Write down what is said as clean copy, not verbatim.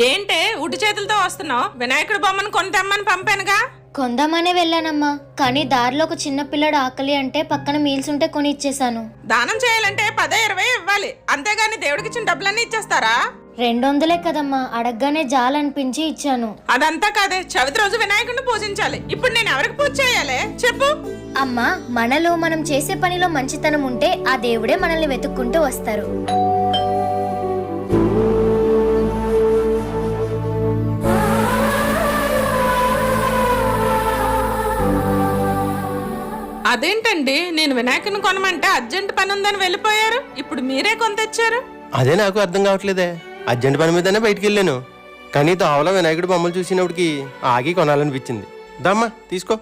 ఏంటే ఉడి చేతులతో వస్తున్నావు? వినాయకుడు బొమ్మను కొంతమ్మని పంపానుగా. కొందామనే వెళ్ళానమ్మా, కానీ దారిలో ఒక చిన్న పిల్లడు ఆకలి అంటే పక్కన మీల్స్ ఉంటే కొని ఇచ్చేసాను. దానం చేయాలంటే 10-20 ఇవ్వాలి, అంతేగాని దేవుడికి ఇచ్చిన డబ్బులన్నీ ఇచ్చేస్తారా? 200 కదమ్మా, అడగగానే జాలనిపించి ఇచ్చాను. అదంతా కాదే, చవితి రోజు వినాయకుడిని పూజించాలి. ఇప్పుడు నేను ఎవరికి పూజ చేయాలి చెప్పు? అమ్మా, మనలో మనం చేసే పనిలో మంచితనం ఉంటే ఆ దేవుడే మనల్ని వెతుక్కుంటూ వస్తారు. అదేంటండి, నేను వినాయకుని కొనమంటే అర్జెంట్ పని ఉందని వెళ్ళిపోయారు, ఇప్పుడు మీరే కొని తెచ్చారు. అదే నాకు అర్థం కావట్లేదే. అర్జెంట్ పని మీదనే బయటికి వెళ్ళాను, కానీ తోవలో వినాయకుడి బొమ్మలు చూసినప్పటికి ఆగి కొనాలనిపించింది. దమ్మా తీసుకో.